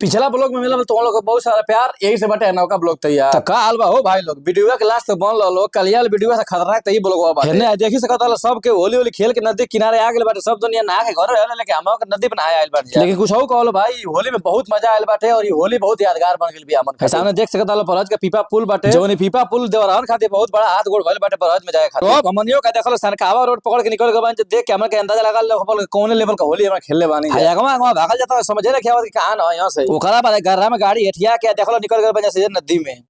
पिछला ब्लॉग में मिला तुम लोग को बहुत सारा प्यार, यही से बटे नौका ब्लॉग तैयार तो का हाल बा हो भाई लोग। वीडियो के लास्ट तक बन लो कलिया वीडियो से खतरनाक तई ब्लॉग बा हेने देखी सकत वाला सब के होली होली खेल के नदी किनारे आ गेल बाटे, सब दुनिया नहा के घर रहले लेके हम के नदी बनाए आइल बाटे। लेकिन कुछ हो कहलो भाई, होली में बहुत मजा आइल बाटे और ये होली बहुत यादगार बन गेल बी हमन। सामने देख सकत वाला बरहज के पीपा पुल बाटे, जोनी पीपा पुल देवरान खातिर बहुत बड़ा हाथ गोड़ भइल बाटे बरहज में जाए खातिर। तो हमनियो का देखलो सरकावा रोड पकड़ के निकल गए, देख के हमन के अंदाजा लगा लो कौन लेवल का होली हम खेलले बानी। अगवा भागल जाता समझे ना क्या कहां न यहां से ओकरा बाद गर्रा में गाड़ी हटिया के देखलो निकल गए बजा से नदी में।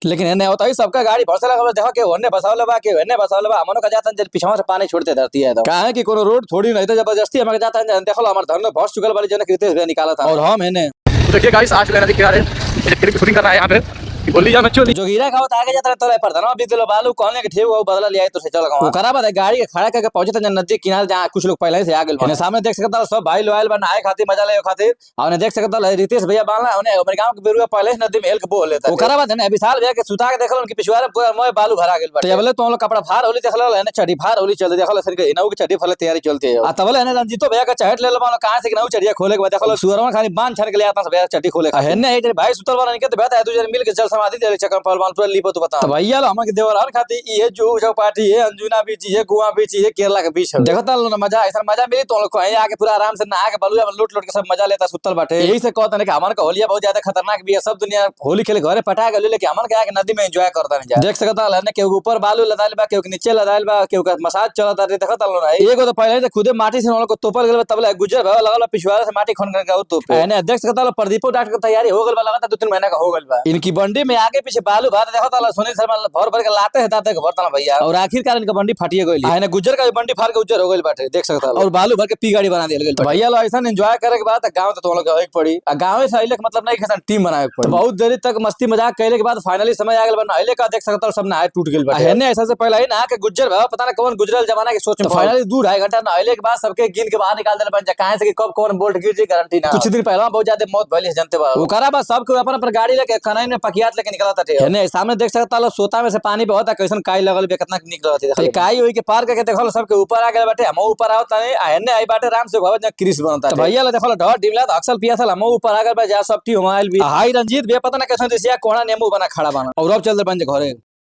लेकिन एने होता ही सबका गाड़ी भरसे लगा देखो के होने बसावले बा के होने बसावले बा हमनो का जाता जब पीछवा से पानी छोड़ते धरती है तो काहे कि कोनो रोड थोड़ी नहीं तो जबरदस्ती हम जाता है। देखो हमार धरनो भस चुकल वाली जने कृतेश भैया निकाला था और हम एने देखिए गाइस आज नदी किनारे इलेक्ट्रिक शूटिंग कर रहा है यहां पे बोलिया में चोली जो गिरा खाओ आगे जाता तो प्रधानवा बिदलो बालू कहने के ठेव वो बदला लिया तो से चल गवा ओकरा बाद गाड़ी के खड़ा करके पहुंचे त नदी किनारे जहां कुछ लोग पहले से आ गेल बने। सामने देख सकता सब भाई लोयल बन आए खातिर मजा ले खातिर और देख सकता रितेश भैया बालना ओने हमर गांव के बेरुआ पहले नदी में हेल के बोल लेता ओकरा बाद ने विशाल भैया के सुता के देखल उनके पिछवारे पूरा मोय बालू भरा गेल बटे। तबले तो लोग कपड़ा फार होली देखल है चढ़ी फार होली चल देखल सर के इनाऊ के चढ़ी फले तैयारी चलती है। आ तबले ने रंजीतो भैया का चहट ले लो कहां से इनाऊ चढ़िया खोले के बाद देखल सुअरवा खाली बांध छड़ के ले आता भैया चढ़ी खोले है ने भाई सुतल वाला निके तो बेटा है दूसरे मिल के जल समाधि दे चक्कर पहलवान पूरा लीपो तो बता तो भैया लो हमके देवरान खाती ये जो चौपाटी है अंजुना बीच है गोवा बीच है केरला के बीच है देखता लो ना मजा ऐसा मजा मिली तो लोग कहीं आके पूरा आराम से नहा के बलुआ में लूट लूट के सब मजा लेता सुतल बाटे। यही से कहता है कि हमार का होलिया बहुत ज्यादा खतरनाक भी है, सब दुनिया होली खेले घरे पटा के लेके हमार के आके नदी में एंजॉय करता नहीं देख सकता है के ऊपर बालू लदाइल बा के नीचे लदाइल बा के मसाज चलता रे देखता लो ना एगो तो पहले खुदे माटी से लोग को तोपल गेल तबले गुजर भवा लगल पिछवाड़े से माटी खन के तोप एने देख सकता लो प्रदीपो डाट के तैयारी हो गेल बा लगता 2-3 महीना का हो गेल बा। इनकी बंडी में आगे पीछे बालू भात देखता लो सुनील शर्मा भर भर के लाते हैं दाते भरता भैया और आखिरकार इनका बंडी फाटिए गई है गुजर का बंडी फाड़ के उज्जर हो गई बाटे देख सकता और बालू भर के पी गाड़ी बना दिया गई भैया लो ऐसा एंजॉय करे के बाद गांव तो लोग एक पड़ी गांव से अइले मतलब नहीं खेसन टीम बनाए पड़ी बहुत देरी तक मस्ती मजाक कैले के बाद फाइनली समय आ गेल बना अइले का देख सकता सब नहाए टूट गेल बाटे हेने ऐसा से पहले ही ना के गुजर भवा पता ना कौन गुजरल जमाना के सोच में फाइनली 2-2.5 घंटा नहाइले के बाद सबके गिन के बाहर निकाल देले बन कहां से कि कब कौन बोल्ट गिर जी गारंटी ना। कुछ दिन पहले बहुत ज्यादा मौत भइली जनते बा ओकरा बाद सब को अपन गाड़ी लेके खनाई में पकियात लेके निकलता थे हेने सामने देख सकता लो सोता में से पानी बहुत कैसन काई लगल बे कितना निक रहती है काई होई के पार करके देखल सबके ऊपर आ गेल बाटे हम ऊपर आवत नहीं हेने आई बाटे राम से भवन क्रिस बनता तो भैया ले देखल ढ डिमला अक्सर पिया था हम ऊपर आ गेल बा जा सब टी हमाइल भी हाई रंजीत बे पता ना कैसन दिसिया कोना नींबू बना खड़ा बना और अब चल दे बन घरे।